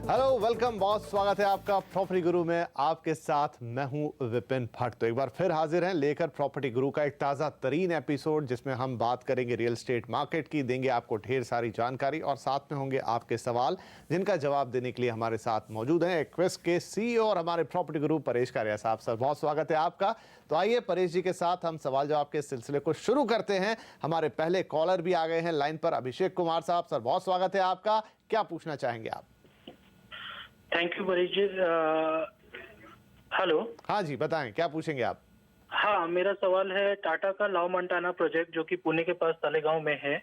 Hello welcome boss, स्वागत है आपका प्रॉपर्टी गुरु में। आपके साथ मैं हूं विपिन भट्ट। तो एक बार फिर हाजिर हैं लेकर प्रॉपर्टी गुरु का एक ताज़ा तरीन एपिसोड, जिसमें हम बात करेंगे रियल एस्टेट मार्केट की, देंगे आपको ढेर सारी जानकारी और साथ में होंगे आपके सवाल, जिनका जवाब देने के लिए हमारे साथ मौजूद हैं एक्वेस्ट के सीईओ और हमारे प्रॉपर्टी गुरु परेश कारिया साहब। सर बहुत स्वागत है आपका। तो आइए परेश जी के साथ हम सवाल जवाब के सिलसिले को शुरू करते हैं। हमारे पहले कॉलर भी आ गए हैं लाइन पर, अभिषेक कुमार साहब। सर बहुत स्वागत है आपका, क्या पूछना चाहेंगे आप? Thank you Paresh ji. Hello. हाँ जी बताएं, क्या पूछेंगे आप? हाँ, मेरा सवाल है टाटा का लाव मंटाना प्रोजेक्ट जो कि पुणे के पास तलेगांव में है।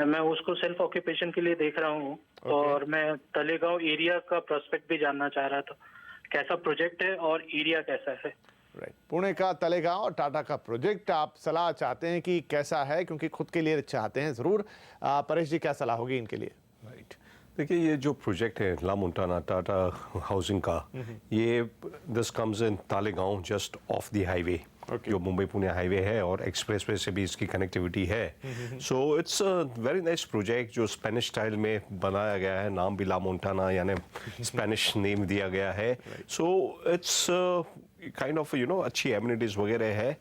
मैं उसको सेल्फ ऑक्यूपेशन के लिए देख रहा हूँ और मैं तलेगांव एरिया का प्रोस्पेक्ट भी जानना चाह रहा था, कैसा प्रोजेक्ट है और एरिया कैसा है। राइट, पुणे का तलेगांव और टाटा का प्रोजेक्ट, आप सलाह चाहते हैं कि कैसा है, क्योंकि खुद के लिए चाहते हैं। जरूर परेश जी, क्या सलाह होगी इनके लिए? राइट, देखिए ये जो प्रोजेक्ट है ला मोंटाना टाटा हाउसिंग का, ये this comes in Talegaon just of the highway, जो मुंबई पुणे हाईवे है और एक्सप्रेसवे से भी इसकी कनेक्टिविटी है। So it's a very nice project जो स्पेनिश स्टाइल में बनाया गया है। नाम भी ला मोंटाना यानी स्पेनिश नेम दिया गया है। सो इट्स काइंड ऑफ अच्छी एमिनिटीज वगैरह है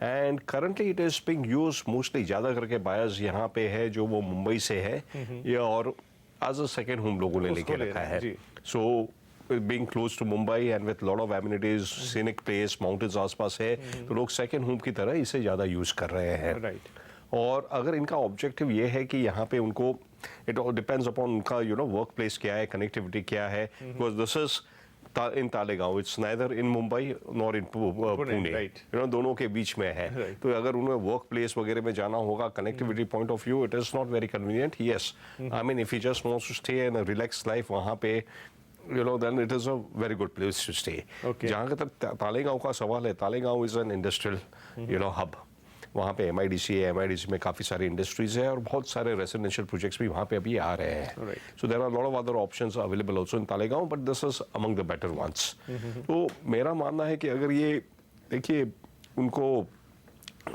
and currently it is being used mostly, ज़्यादा करके बायर्स यहाँ पे है जो वो मुंबई से है ये, और एज अ सेकेंड होम लोगों ने लेके रखा है। So being close to Mumbai and with lot of amenities, scenic place, mountains आसपास है, तो लोग सेकेंड होम की तरह इसे ज़्यादा यूज कर रहे हैं। और अगर इनका ऑब्जेक्टिव ये है कि यहाँ पे उनको, इट ऑल डिपेंड्स अपॉन उनका वर्क प्लेस क्या है, कनेक्टिविटी क्या है, because this is in Talegaon, it's neither in Mumbai nor इन पुणे, दोनों के बीच में है। तो अगर उन्हें वर्क प्लेस वगैरह में जाना होगा, connectivity point of view, it is not very convenient. Yes, I mean if you just wants to stay in a relax life, वहाँ पे then it is a very good place to stay. जहाँ तक तालेगांव का सवाल है, Talegaon is an industrial hub. वहाँ पे MIDC है, MIDC में काफ़ी सारी इंडस्ट्रीज है और बहुत सारे रेजिडेंशियल प्रोजेक्ट्स भी वहाँ पे अभी आ रहे हैं। So there are lot of other options available also in Talegaon, but this is among the better ones. तो मेरा मानना है कि अगर ये देखिए उनको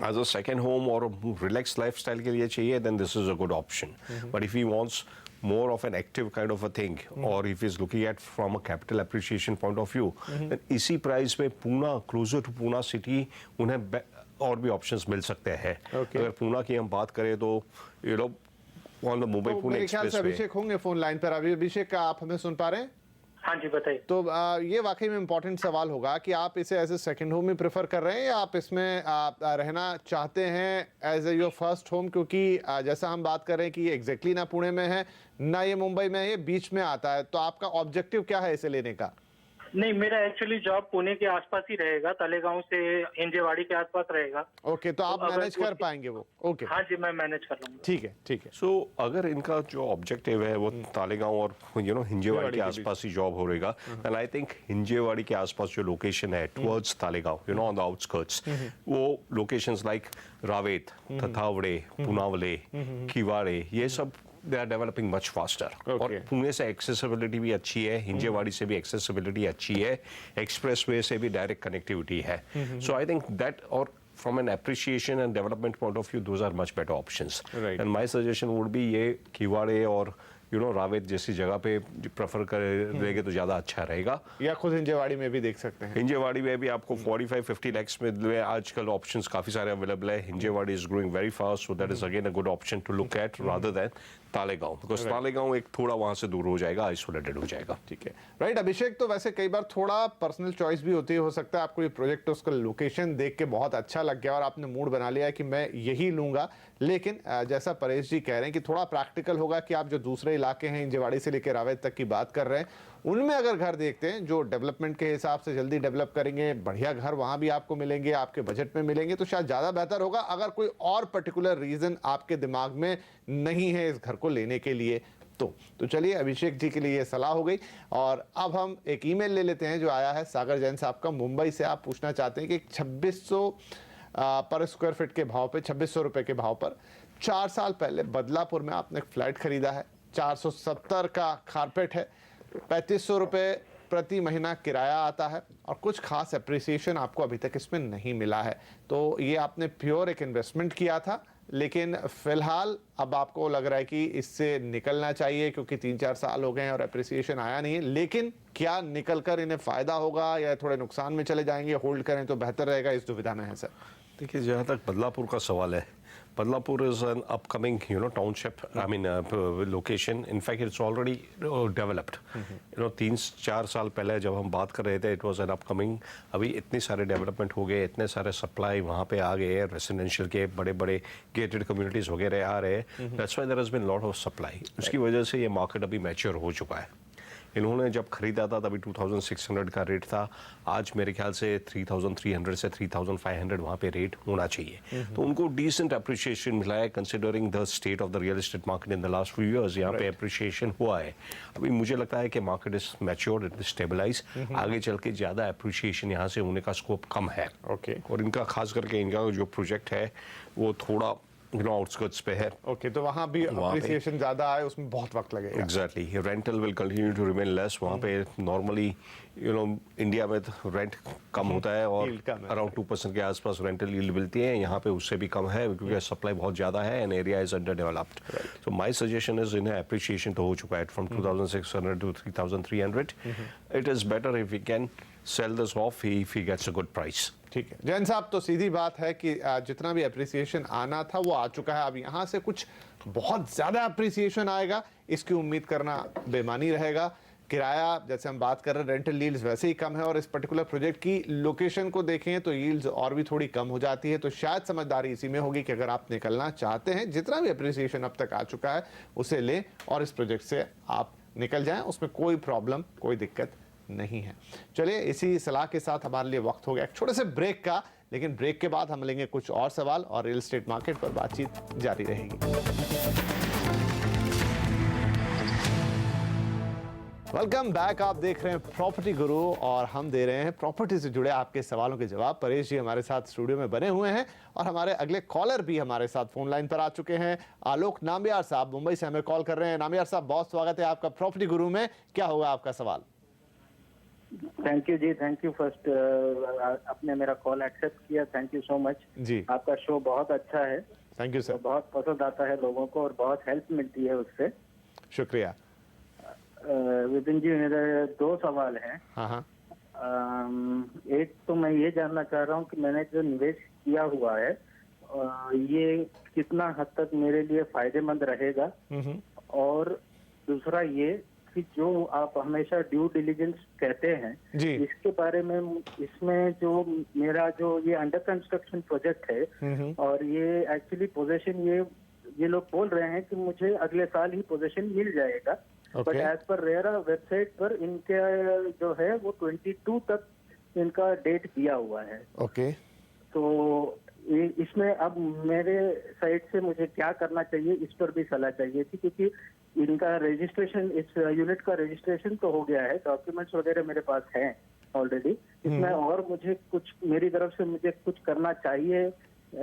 एज अ सेकेंड होम और रिलैक्स लाइफस्टाइल के लिए चाहिए, then this is a good option. But if he wants more of an active kind of a thing, or if he's looking at from a capital appreciation point of view, then इसी price में Poona, closer to Poona city, उन्हें और भी options मिल सकते हैं। अगर पूना की हम बात करें तो on the Mumbai Pune express. Abhishek होंगे फोन लाइन पर अभी। अभिषेक, आप हमें सुन पा रहे हैं? हाँ जी बताइए। तो ये वाकई में इम्पोर्टेंट सवाल होगा कि आप इसे एज ए सेकंड होम ही प्रेफर कर रहे हैं या आप इसमें रहना चाहते हैं as a your first home, क्योंकि जैसा हम बात कर रहे हैं कि ये एग्जैक्टली ना पुणे में है ना ये मुंबई में है, ये बीच में आता है। तो आपका ऑब्जेक्टिव क्या है इसे लेने का? नहीं, मेरा एक्चुअली जॉब पुणे के आसपास ही रहेगा, तलेगांव से हिंजेवाड़ी के आसपास रहेगा। ओके, तो आप मैनेज कर पाएंगे वो? ओके, हाँ जी, मैं मैनेज कर लूंगा। ठीक है, ठीक है। सो अगर इनका जो ऑब्जेक्टिव है वो तालेगांव और हिंजेवाड़ी के आसपास ही जॉब हो रहेगा, एंड आई थिंक हिंजेवाड़ी के आसपास जो लोकेशन है towards Talegaon, on the outskirts, वो लोकेशंस लाइक रावेत, थथावड़े, पुनावले, किवाड़े, ये सब they are developing much faster. और पुणे से एक्सेसिबिलिटी भी अच्छी है, हिंजेवाड़ी से भी एक्सेसिबिलिटी अच्छी है, एक्सप्रेसवे से भी डायरेक्ट कनेक्टिविटी है। सो आई थिंक दैट, और from an appreciation and development point of view, those are much better options. And my suggestion would be ये किवाड़े और रावेत जैसी जगह पे प्रेफर करेंगे तो ज़्यादा अच्छा रहेगा। या खुद हिंजेवाड़ी में भी देख सकते हैं। हिंजेवाड़ी में भी आपको 45-50 लैक्स में आजकल ऑप्शंस काफ़ी सारे अवेलेबल है। Hinjewadi is growing very fast, so that is again a good option to look at rather than Talegaon, because Talegaon एक थोड़ा वहाँ से दूर हो जाएगा, आइसोलेटेड हो जाएगा। ठीक है, राइट। अभिषेक, तो वैसे कई बार थोड़ा पर्सनल चॉइस भी होती है, हो सकता है आपको ये प्रोजेक्ट उसका लोकेशन देख के बहुत अच्छा लग गया और आपने मूड बना लिया है कि मैं यही लूंगा, लेकिन जैसा परेश जी कह रहे हैं कि थोड़ा प्रैक्टिकल होगा कि आप जो दूसरे इलाके हैं हिंजेवाड़ी से लेकर रावेत तक की बात कर रहे हैं, उनमें अगर घर देखते हैं जो डेवलपमेंट के हिसाब से जल्दी डेवलप करेंगे, बढ़िया घर वहां भी आपको मिलेंगे, आपके बजट में मिलेंगे, तो शायद ज़्यादा बेहतर होगा। अगर कोई और पर्टिकुलर रीज़न आपके दिमाग में नहीं है इस घर को लेने के लिए तो चलिए, अभिषेक जी के लिए ये सलाह हो गई। और अब हम एक ईमेल ले लेते हैं जो आया है सागर जैन साहब का मुंबई से। आप पूछना चाहते हैं कि 2600 पर स्क्वायर फीट के भाव पे, 2600 रुपये के भाव पर 4 साल पहले बदलापुर में आपने एक फ्लैट खरीदा है, 470 का कारपेट है, 3500 रुपये प्रति महीना किराया आता है और कुछ खास एप्रिसिएशन आपको अभी तक इसमें नहीं मिला है। तो ये आपने प्योर एक इन्वेस्टमेंट किया था लेकिन फिलहाल अब आपको लग रहा है कि इससे निकलना चाहिए क्योंकि 3-4 साल हो गए हैं और अप्रिसिएशन आया नहीं है, लेकिन क्या निकल कर इन्हें फायदा होगा या थोड़े नुकसान में चले जाएंगे, होल्ड करें तो बेहतर रहेगा, इस दुविधा में है सर? देखिए, जहाँ तक बदलापुर का सवाल है, Badlapur is an upcoming township, I mean location. In fact it's already developed. 3-4 साल पहले जब हम बात कर रहे थे, इट वाज एन अपकमिंग। अभी इतने सारे डेवलपमेंट हो गए, इतने सारे सप्लाई वहाँ पे आ गए, रेसिडेंशियल के बड़े बड़े गेटेड कम्युनिटीज़ वगैरह आ रहे हैं। That's why there has been lot of supply. उसकी वजह से ये मार्केट अभी मैच्योर हो चुका है। इन्होंने जब खरीदा था तभी 2600 का रेट था। आज मेरे ख्याल से 3300 से 3500 वहाँ पे रेट होना चाहिए। तो उनको डिसेंट अप्रिशिएशन मिला है considering the state of the real estate market in the last few years. यहाँ पे अप्रिशिएशन हुआ है। अभी मुझे लगता है कि market is matured, it is stabilize. आगे चल के ज़्यादा अप्रिशिएशन यहाँ से होने का स्कोप कम है। और इनका खास करके इनका जो प्रोजेक्ट है वो थोड़ा आउटस्कर्ट्स पे है। ओके, तो वहाँ भी अप्रिसिएशन ज्यादा है, उसमें बहुत वक्त लगेगा। Exactly, rental will continue to remain less. वहाँ पे नॉर्मली इंडिया में रेंट कम होता है और अराउंड 2% के आसपास रेंटल यील्ड मिलती है। यहाँ पे उससे भी कम है क्योंकि सप्लाई बहुत ज़्यादा है and area is under developed. So my suggestion is, इन्हें अप्रिसिएशन तो हो चुका है from 2600 to 3300। It is better if we can sell this of if he gets a good price. ठीक है जैन साहब, तो सीधी बात है कि जितना भी अप्रिसिएशन आना था वो आ चुका है। अब यहाँ से कुछ बहुत ज्यादा अप्रिसिएशन आएगा इसकी उम्मीद करना बेमानी रहेगा। किराया जैसे हम बात कर रहे हैं, रेंटल यील्ड्स वैसे ही कम है और इस पर्टिकुलर प्रोजेक्ट की लोकेशन को देखें तो यील्ड्स और भी थोड़ी कम हो जाती है। तो शायद समझदारी इसी में होगी कि अगर आप निकलना चाहते हैं, जितना भी अप्रिसिएशन अब तक आ चुका है उसे लें और इस प्रोजेक्ट से आप निकल जाएं। उसमें कोई प्रॉब्लम, कोई दिक्कत नहीं है। चलिए, इसी सलाह के साथ हमारे लिए वक्त हो गया एक छोटे से ब्रेक का, लेकिन ब्रेक के बाद हम लेंगे कुछ और सवाल और रियल एस्टेट मार्केट पर बातचीत जारी रहेगी। Welcome back. आप देख रहे हैं प्रॉपर्टी गुरु और हम दे रहे हैं प्रॉपर्टी से जुड़े आपके सवालों के जवाब। परेश जी हमारे साथ स्टूडियो में बने हुए हैं और हमारे अगले कॉलर भी हमारे साथ फोन लाइन पर आ चुके हैं। आलोक नाम्बियार साहब मुंबई से हमें कॉल कर रहे हैं। नाम्बियार साहब, बहुत स्वागत है आपका प्रॉपर्टी गुरु में। क्या होगा आपका सवाल? थैंक यू जी, थैंक यू फर्स्ट, आपने मेरा कॉल एक्सेप्ट किया, थैंक यू सो मच जी। आपका शो बहुत अच्छा है, थैंक यू सर। बहुत पसंद आता है लोगों को और बहुत हेल्प मिलती है उससे। शुक्रिया। विपिन जी, मेरे 2 सवाल हैं। हाँ। एक तो मैं ये जानना चाह रहा हूँ कि मैंने जो निवेश किया हुआ है ये कितना हद तक मेरे लिए फायदेमंद रहेगा, और दूसरा ये कि जो आप हमेशा ड्यू डिलिजेंस कहते हैं जी, इसके बारे में, इसमें जो मेरा जो ये अंडर कंस्ट्रक्शन प्रोजेक्ट है और ये एक्चुअली पोजीशन ये लोग बोल रहे हैं कि मुझे अगले साल ही पोजीशन मिल जाएगा, but as per RERA website पर इनके जो है वो 22 तक इनका डेट दिया हुआ है। ओके, तो इसमें अब मेरे साइड से मुझे क्या करना चाहिए, इस पर भी सलाह चाहिए थी, क्योंकि इनका रजिस्ट्रेशन, इस यूनिट का रजिस्ट्रेशन तो हो गया है, डॉक्यूमेंट्स वगैरह मेरे पास हैं ऑलरेडी। इसमें और मुझे कुछ, मेरी तरफ से मुझे कुछ करना चाहिए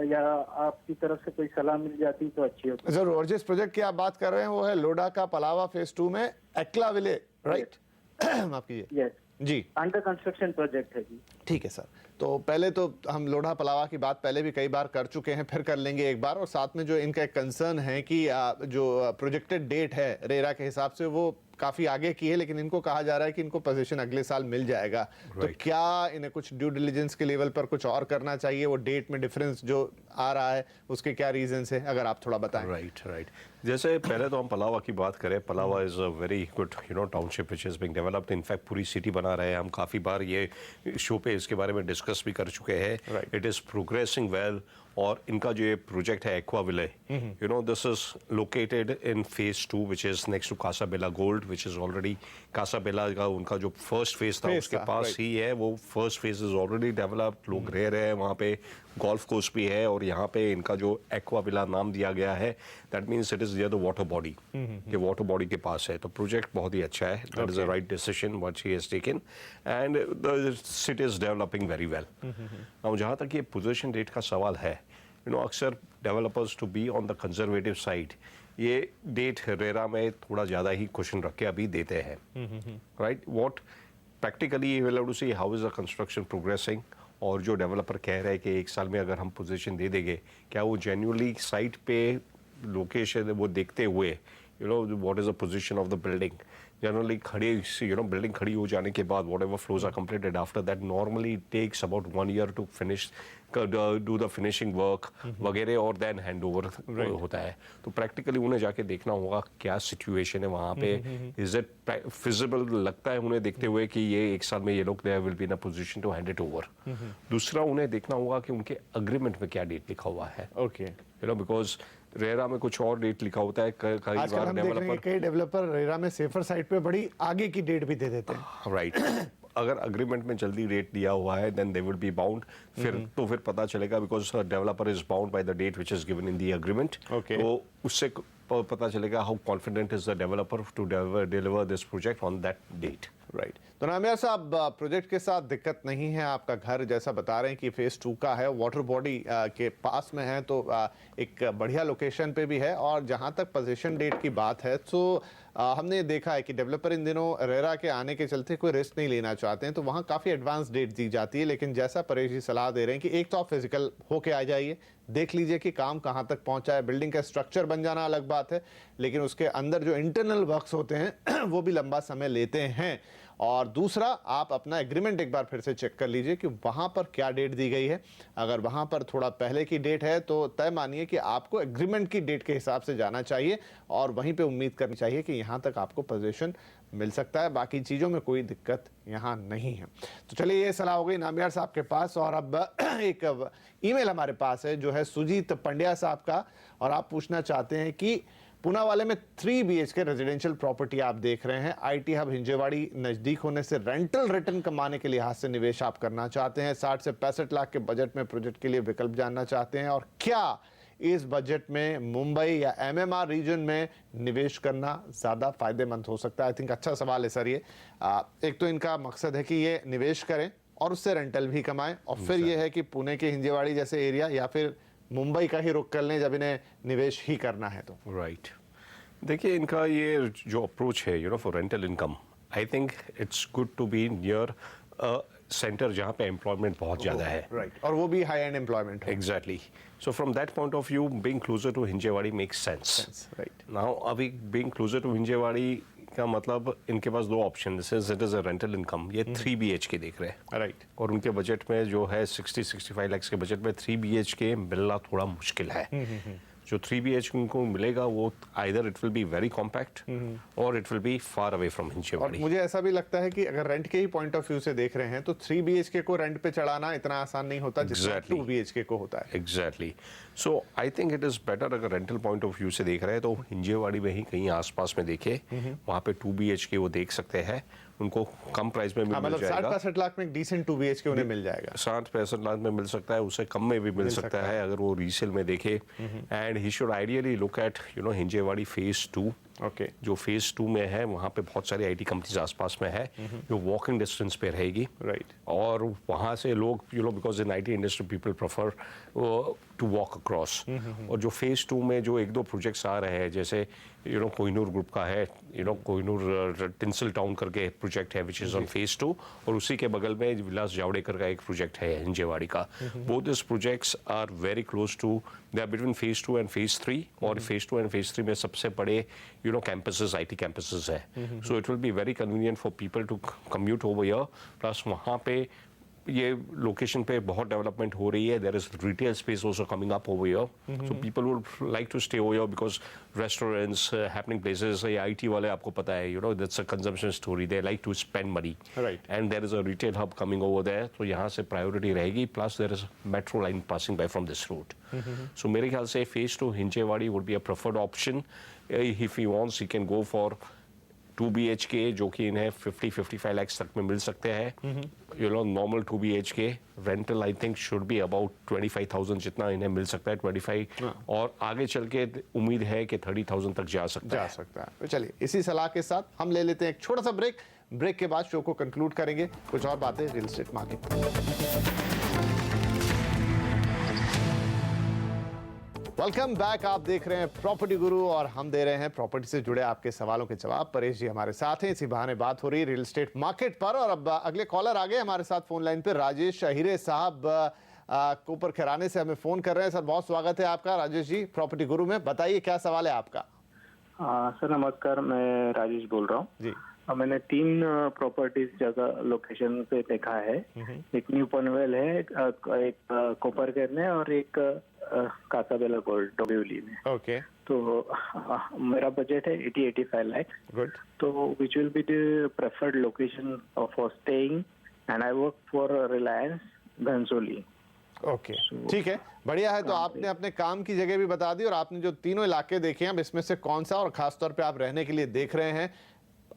या आपकी तरफ से कोई सलाह मिल जाती तो अच्छी होती। जरूर। और जिस प्रोजेक्ट की आप बात कर रहे हैं वो है लोडा का पलावा फेज 2 में एक्ला विले, राइट? माफ कीजिए। यस जी, अंडर कंस्ट्रक्शन प्रोजेक्ट है जी। ठीक है सर। तो पहले तो हम लोढ़ा पलावा की बात पहले भी कई बार कर चुके हैं, फिर कर लेंगे एक बार। और साथ में जो इनका एक कंसर्न है कि जो प्रोजेक्टेड डेट है रेरा के हिसाब से वो काफी आगे की है, लेकिन इनको कहा जा रहा है कि इनको पोजीशन अगले साल मिल जाएगा। तो क्या इन्हें कुछ ड्यू डिलिजेंस के लेवल पर कुछ और करना चाहिए? वो डेट में डिफरेंस जो आ रहा है उसके क्या रीजन है, अगर आप थोड़ा बताएं। राइट। जैसे पहले तो हम पलावा की बात करें, Pallava is a very good township which is being developed. In fact पूरी सिटी बना रहे हैं हम, काफ़ी बार ये शो पे इसके बारे में डिस्कस भी कर चुके हैं। It is progressing well. और इनका जो ये प्रोजेक्ट है aqua ville, this is located in phase 2 which is next to Casabella gold, which is already Casabella का उनका जो फर्स्ट फेज था उसके पास ही है। वो first phase is already developed, लोग रह रहे हैं वहाँ पे, गोल्फ कोर्स भी है और यहाँ पे इनका जो एक्वा विला नाम दिया गया है, that means it is near the water body, ये वाटर बॉडी के पास है। तो प्रोजेक्ट बहुत ही अच्छा है। That is a right decision what she has taken and the city is developing very well. अब जहाँ तक ये पोजीशन डेट का सवाल है, अक्सर developers to be on the conservative side ये डेट रेरा में थोड़ा ज़्यादा ही क्वेश्चन रख के अभी देते हैं, right? What practically you will have to see how is the construction progressing और जो डेवलपर कह रहे हैं कि 1 साल में अगर हम पोजीशन दे देंगे, क्या वो जेन्युइनली साइट पे लोकेशन वो देखते हुए what is the position of the building, generally खड़ी बिल्डिंग खड़ी हो जाने के बाद whatever floors are completed after that normally takes about 1 year to finish do the finishing work वगैरह और देन हैंड ओवर होता है। तो प्रैक्टिकली उन्हें जाके देखना होगा क्या सिचुएशन है वहाँ पे, इज इट फिजिबल लगता है उन्हें देखते हुए कि ये 1 साल में ये लोग they will be in a position to hand it over. दूसरा उन्हें देखना होगा कि उनके अग्रीमेंट में क्या डेट लिखा हुआ है, ओके बिकॉज रेरा में कुछ और डेट लिखा होता है, कई आजकल बार हम देख रहे हैं डेवलपर कि कई डेवलपर रेरा में सेफर साइड पे बड़ी आगे की डेट भी दे देते हैं। राइट अगर अग्रीमेंट में जल्दी रेट दिया हुआ है then they will be bound, फिर पता चलेगा because developer is bound by the date which is given in the agreement. Okay. तो उससे पता चलेगा how confident is the developer to deliver this project on that date. Right तो नामियार साहब, project के साथ दिक्कत नहीं है। आपका घर जैसा बता रहे हैं कि फेज 2 का है, वाटर बॉडी के पास में है, तो एक बढ़िया लोकेशन पे भी है। और जहां तक पोजीशन डेट की बात है तो हमने देखा है कि डेवलपर इन दिनों रेरा के आने के चलते कोई रिस्क नहीं लेना चाहते हैं, तो वहाँ काफ़ी एडवांस डेट दी जाती है। लेकिन जैसा परेश जी सलाह दे रहे हैं कि एक तो आप फिजिकल होके आ जाइए, देख लीजिए कि काम कहाँ तक पहुँचा है। बिल्डिंग का स्ट्रक्चर बन जाना अलग बात है, लेकिन उसके अंदर जो इंटरनल वर्क्स होते हैं वो भी लंबा समय लेते हैं। और दूसरा, आप अपना एग्रीमेंट एक बार फिर से चेक कर लीजिए कि वहाँ पर क्या डेट दी गई है। अगर वहाँ पर थोड़ा पहले की डेट है तो तय मानिए कि आपको एग्रीमेंट की डेट के हिसाब से जाना चाहिए और वहीं पे उम्मीद करनी चाहिए कि यहाँ तक आपको पोजीशन मिल सकता है। बाकी चीज़ों में कोई दिक्कत यहाँ नहीं है। तो चलिए, ये सलाह हो गई नामियार साहब के पास। और अब एक ईमेल हमारे पास है जो है सुजीत पंड्या साहब का, और आप पूछना चाहते हैं कि पुणे वाले में 3 BHK रेजिडेंशियल प्रॉपर्टी आप देख रहे हैं, IT हब हिंजेवाड़ी नजदीक होने से रेंटल रिटर्न कमाने के लिहाज से निवेश आप करना चाहते हैं। 60 से 65 लाख के बजट में प्रोजेक्ट के लिए विकल्प जानना चाहते हैं, और क्या इस बजट में मुंबई या MMR रीजन में निवेश करना ज़्यादा फायदेमंद हो सकता है? आई थिंक अच्छा सवाल है सर ये। एक तो इनका मकसद है कि ये निवेश करें और उससे रेंटल भी कमाएं, और फिर ये है कि पुणे के हिंजेवाड़ी जैसे एरिया या फिर मुंबई का ही रुख कर लें जब इन्हें निवेश ही करना है तो। राइट देखिए, इनका ये जो अप्रोच है for rental income, I think it's good to be near center जहाँ पे एम्प्लॉयमेंट बहुत ज़्यादा है। राइट और वो भी high end employment. Exactly, so from that point of view being closer to Hinjewadi makes sense. Right now अभी बीइंग क्लोजर टू हिंजेवाड़ी का मतलब इनके पास 2 option, it is a rental income. ये 3 BHK देख रहे हैं, राइट, और उनके बजट में जो है 60-65 लाख के बजट में 3 BHK मिलना थोड़ा मुश्किल है। जो 3 BHK उनको मिलेगा वो either it will be very compact और it will be far away from और हिंजेवाड़ी। मुझे ऐसा भी लगता है कि अगर रेंट के ही पॉइंट ऑफ व्यू से देख रहे हैं तो 3 BHK को रेंट पे चढ़ाना इतना आसान नहीं होता जितना Exactly. 2 BHK को होता है। Exactly, so I think it is better अगर रेंटल पॉइंट ऑफ व्यू से देख रहे हैं तो हिंजेवाड़ी में ही कहीं आसपास में देखे, वहाँ पे 2 BHK वो देख सकते हैं, उनको कम प्राइस में मिल मतलब जाएगा। 60-65 लाख में एक डिसेंट 2 BHK उन्हें मिल जाएगा। 60-65 लाख में मिल सकता है, उससे कम में भी मिल सकता है अगर वो रीसेल में देखे। And he should ideally look at Hinjewadi phase 2। Okay, जो फेज 2 में है वहाँ पे बहुत सारी IT कंपनीज आसपास में है जो वॉकिंग डिस्टेंस पे रहेगी। राइट, और वहाँ से लोग because in IT industry people prefer to walk across. और जो फेज 2 में जो 1-2 प्रोजेक्ट्स आ रहे हैं, जैसे कोहिनूर ग्रुप का है, कोहिनूर टिंसल टाउन करके प्रोजेक्ट है विच इज ऑन फेज 2, और उसी के बगल में विलास जावड़ेकर का एक प्रोजेक्ट है हिंजेवाड़ी का। Both this projects are very close to, they are between phase 2 and phase 3, और फेज 2 एंड फेज 3 में सबसे बड़े campuses, IT campuses है। So it will be very convenient for people to commute over here. Plus वहाँ पे ये location पे बहुत डेवलपमेंट हो रही है। There is retail space also coming up over here. So people would like to stay over here because restaurants, happening places, ये IT वाले आपको पता है, that's a consumption story. They like to spend money. Right. And there is a retail hub coming over there. तो यहाँ से priority रहेगी. Plus there is a metro line passing by from this route. So मेरे ख्याल से phase 2 Hinjewadi would be a preferred option. If he wants, he can go for 2 BHK जो कि इन्हें 50-55 lakhs तक में मिल सकते हैं। Normal 2 BHK rental I think should be about 25,000 जितना इन्हें मिल सकता है, 25, और आगे चल के उम्मीद है कि 30,000 तक जा सकता है। तो चलिए, इसी सलाह के साथ हम ले लेते हैं एक छोटा सा ब्रेक के बाद शो को कंक्लूड करेंगे। कुछ और बातें real estate market. Welcome back. आप देख रहे हैं प्रॉपर्टी गुरु और हम दे रहे हैं प्रॉपर्टी से जुड़े आपके सवालों के जवाब। परेश जी हमारे साथ हैं, इसी बहाने बात हो रही है रियल एस्टेट मार्केट पर। और अब अगले कॉलर आ गए हमारे साथ फोन लाइन पे। राजेश अहिरे साहब कोपर खैराने से हमें फोन कर रहे हैं। सर बहुत स्वागत है आपका राजेश जी प्रॉपर्टी गुरु में। बताइए क्या सवाल है आपका। सर नमस्कार, मैं राजेश बोल रहा हूँ जी। मैंने 3 प्रॉपर्टीज जगह लोकेशन पे देखा है। एक न्यू पनवेल है, एक कोपर कैरने और एक कासाबेला गोल्ड डोंबिवली में। ओके। तो मेरा बजट है 80-85 लाख। गुड। तो which will be the preferred location for staying and I work for Reliance Ghansoli. Okay ठीक है, बढ़िया है। तो आपने अपने काम की जगह भी बता दी और आपने जो तीनों इलाके देखे हैं अब इसमें से कौन सा और खासतौर पे आप रहने के लिए देख रहे हैं।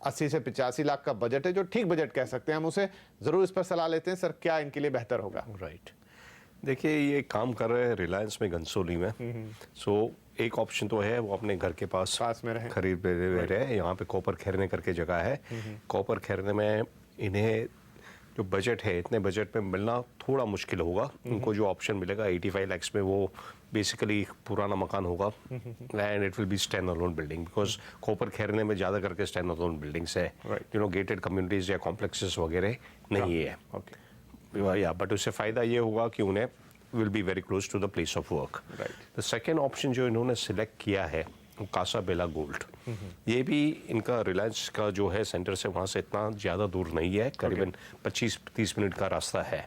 80 से 85 लाख का बजट है, जो ठीक बजट कह सकते हैं हम उसे। जरूर इस पर सलाह लेते हैं सर, क्या इनके लिए बेहतर होगा। राइट। देखिए ये काम कर रहे हैं रिलायंस में घनसोली में। सो एक ऑप्शन तो है वो अपने घर के पास में रहे, खरीद रहे हैं। यहाँ पे कोपर खैरने करके जगह है। कोपर खैरने में इन्हें जो बजट है इतने बजट में मिलना थोड़ा मुश्किल होगा। उनको जो ऑप्शन मिलेगा 85 लाख में वो बेसिकली पुराना मकान होगा and it will be stand alone building because Kopar Khairane में ज़्यादा करके स्टैंड अलोन बिल्डिंग्स है। गेटेड कम्युनिटीज या कॉम्प्लेक्सेस वगैरह नहीं है। या बट उससे फ़ायदा ये होगा कि उन्हें will be very close to the place of work. The second option जो इन्होंने सिलेक्ट किया है वो कासाबेला गोल्ड। ये भी इनका रिलायंस का जो है सेंटर से वहाँ से इतना ज़्यादा दूर नहीं है, करीबन 25-30 मिनट का रास्ता है।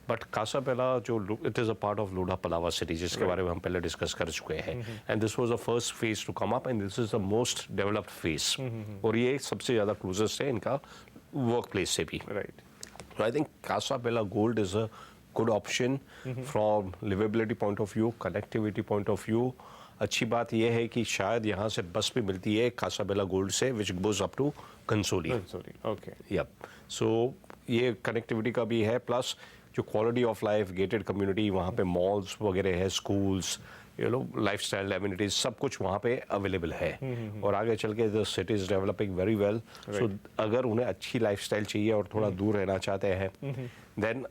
बट कासाबेला जो it is a part of Lodha Palava city, जिसके बारे में हम पहले डिस्कस कर चुके हैं। And this was the first phase to come up and this is the most developed phase. और ये सबसे ज़्यादा क्लोजेस्ट है इनका वर्क प्लेस से भी। Right. So I think Casabella Gold is a good option from livability point of view, connectivity point of view. अच्छी बात यह है कि शायद यहाँ से बस भी मिलती है कासाबेला गोल्ड से which goes up to Ghansoli. Okay. Yup. So ये कनेक्टिविटी का भी है, प्लस जो quality of life, gated community, वहाँ पे मॉल्स वगैरह है, स्कूल्स, लाइफस्टाइल एमिनिटीज सब कुछ वहाँ पे अवेलेबल है। और आगे चल के the city is developing very well. So अगर उन्हें अच्छी लाइफस्टाइल चाहिए और थोड़ा दूर रहना चाहते हैं then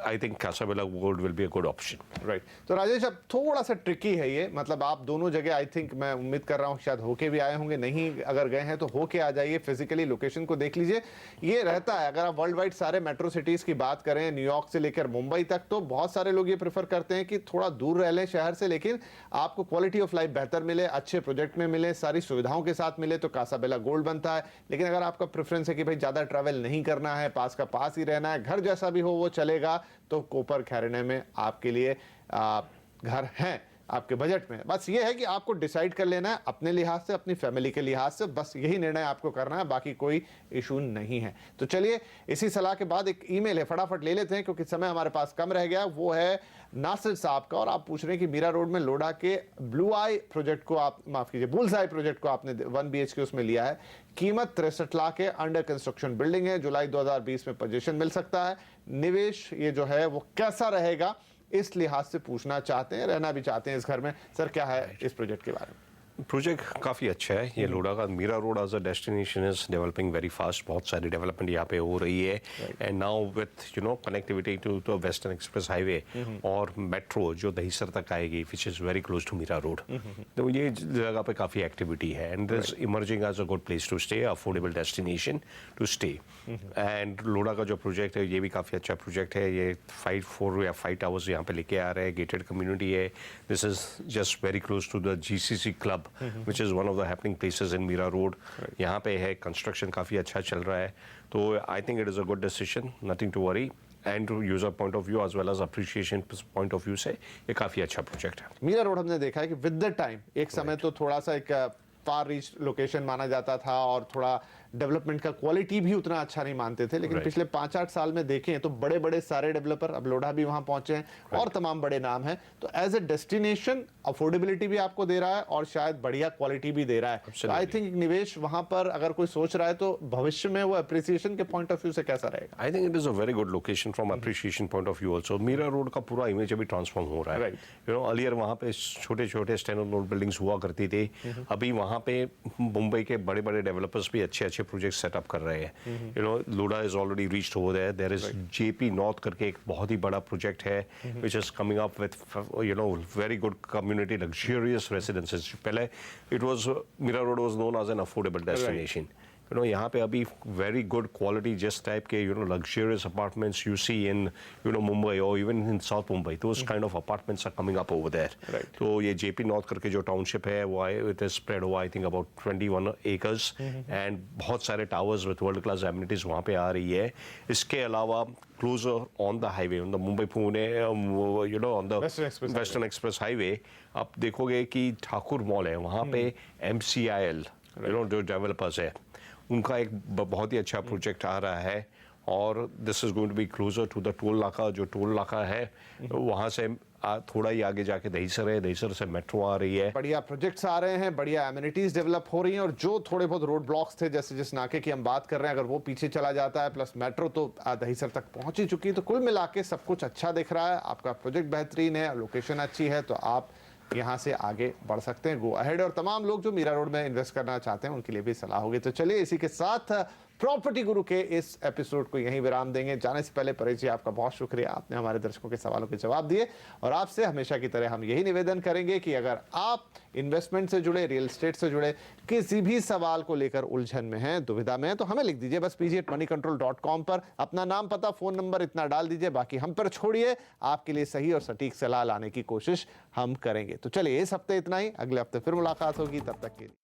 I think Casabella gold will be a good option. Right. तो राजेश अब थोड़ा सा ट्रिकी है ये, मतलब आप दोनों जगह आई थिंक मैं उम्मीद कर रहा हूँ शायद होके भी आए होंगे, नहीं अगर गए हैं तो होके आ जाइए, फिजिकली लोकेशन को देख लीजिए। ये रहता है अगर आप वर्ल्ड वाइड सारे मेट्रो सिटीज की बात करें, न्यूयॉर्क से लेकर मुंबई तक, तो बहुत सारे लोग ये प्रेफर करते हैं कि थोड़ा दूर रह लें शहर से, लेकिन आपको क्वालिटी ऑफ लाइफ बेहतर मिले, अच्छे प्रोजेक्ट में मिले, सारी सुविधाओं के साथ मिले, तो कासाबेला गोल्ड बनता है। लेकिन अगर आपका प्रेफरेंस है कि भाई ज्यादा ट्रैवल नहीं करना है, पास का पास ही रहना है, घर जैसा भी हो वो चलेगा, तो कोपर खैरने में आपके लिए घर हैं आपके बजट में। बस ये है कि आपको डिसाइड कर लेना है अपने लिहाज से, अपनी फैमिली के लिहाज से, बस यही निर्णय आपको करना है, बाकी कोई इशू नहीं है। तो चलिए इसी सलाह के बाद एक ईमेल है फटाफट ले लेते हैं क्योंकि समय हमारे पास कम रह गया। वो है नासिर साहब का और आप पूछ रहे हैं कि मीरा रोड में लोढ़ा के ब्लू आई प्रोजेक्ट को आप माफ कीजिए बुल्स आई प्रोजेक्ट को आपने 1 BHK उसमें लिया है, कीमत 63 लाख है, अंडर कंस्ट्रक्शन बिल्डिंग है, जुलाई 2020 में पोजीशन मिल सकता है। निवेश ये जो है वो कैसा रहेगा इस लिहाज से पूछना चाहते हैं, रहना भी चाहते हैं इस घर में। सर क्या है इस प्रोजेक्ट के बारे में? प्रोजेक्ट काफ़ी अच्छा है ये लोढ़ा का। Mira road as a destination is developing very fast. बहुत सारी डेवलपमेंट यहाँ पे हो रही है and now with connectivity to the western express highway और मेट्रो जो दहीसर तक आएगी which is very close to Mira road. तो ये जगह पे काफ़ी एक्टिविटी है and this emerging as a good place to stay, affordable destination to stay. And Lodha का जो प्रोजेक्ट है ये भी काफ़ी अच्छा प्रोजेक्ट है। ये 4 या 5 टावर्स यहाँ पे लेके आ रहे हैं, गेटेड कम्युनिटी है। This is just very close to the GCC club which is one of the happening places in Mira Road. यहाँ पे है, कंस्ट्रक्शन काफ़ी अच्छा चल रहा है, तो I think it is a good decision, nothing to worry. And to user point of view as well as appreciation point of view से ये काफ़ी अच्छा प्रोजेक्ट है। मीरा रोड हमने देखा है कि विद द टाइम एक समय तो थोड़ा सा एक फार रीच लोकेशन माना जाता था और थोड़ा डेवलपमेंट का क्वालिटी भी उतना अच्छा नहीं मानते थे, लेकिन पिछले 5-8 साल में देखें तो बड़े बड़े सारे डेवलपर, अब लोढ़ा भी वहां पहुंचे हैं और तमाम बड़े नाम हैं, तो एज ए डेस्टिनेशन अफोर्डेबिलिटी भी आपको दे रहा है और शायद बढ़िया क्वालिटी भी दे रहा है। आई थिंक निवेश वहां पर अगर कोई सोच रहा है तो भविष्य में वो अप्रिसिएशन के पॉइंट ऑफ व्यू से कैसा रहेगा? I think it is a very good location from appreciation point of view also. Mira road का पूरा इमेज अभी ट्रांसफॉर्म हो रहा है। अर्लियर वहाँ पे छोटे छोटे स्टैंड अलोन बिल्डिंग्स हुआ करती थी, अभी वहाँ वहाँ पे मुंबई के बड़े बड़े डेवलपर्स भी अच्छे अच्छे प्रोजेक्ट सेटअप कर रहे हैं। You know Lodha is already reached over there, there is JP North करके एक बहुत ही बड़ा प्रोजेक्ट है which is coming up with you know very good community luxurious residences. पहले it was Mira Road was known as an affordable destination. You know, यहाँ पे अभी very good quality जिस type के you know luxurious apartments you see in you know Mumbai or even in South Mumbai, those kind of apartments are coming up over there. Right. तो ये JP North करके जो township है वो it is spread over I think about 21 acres and बहुत सारे towers with world class amenities वहाँ पे आ रही है। इसके अलावा closer on the highway on the Mumbai Pune you know on the Western Express Highway आप देखोगे कि ठाकुर मॉल है वहाँ पे MCIL you know जो डेवलपर्स है उनका एक बहुत ही अच्छा प्रोजेक्ट आ रहा है और this is going to be closer to the toll नाका। जो टोल नाका है वहाँ से थोड़ा ही आगे जाके दहीसर है, दहीसर से मेट्रो आ रही है। बढ़िया प्रोजेक्ट्स आ रहे हैं, बढ़िया एमिनिटीज डेवलप हो रही हैं और जो थोड़े बहुत रोड ब्लॉक्स थे जैसे जिस नाके की हम बात कर रहे हैं अगर वो पीछे चला जाता है प्लस मेट्रो तो दहीसर तक पहुंच ही चुकी है। तो कुल मिला के सब कुछ अच्छा दिख रहा है, आपका प्रोजेक्ट बेहतरीन है, लोकेशन अच्छी है, तो आप यहाँ से आगे बढ़ सकते हैं, गो अहेड। और तमाम लोग जो मीरा रोड में इन्वेस्ट करना चाहते हैं उनके लिए भी सलाह होगी। तो चलिए इसी के साथ प्रॉपर्टी गुरु के इस एपिसोड को यहीं विराम देंगे। जाने से पहले परेश जी आपका बहुत शुक्रिया, आपने हमारे दर्शकों के सवालों के जवाब दिए और आपसे हमेशा की तरह हम यही निवेदन करेंगे कि अगर आप इन्वेस्टमेंट से जुड़े, रियल एस्टेट से जुड़े किसी भी सवाल को लेकर उलझन में हैं, दुविधा में हैं, तो हमें लिख दीजिए बस pg@moneycontrol.com पर अपना नाम, पता, फोन नंबर इतना डाल दीजिए, बाकी हम पर छोड़िए, आपके लिए सही और सटीक सलाह लाने की कोशिश हम करेंगे। तो चलिए इस हफ्ते इतना ही, अगले हफ्ते फिर मुलाकात होगी, तब तक के लिए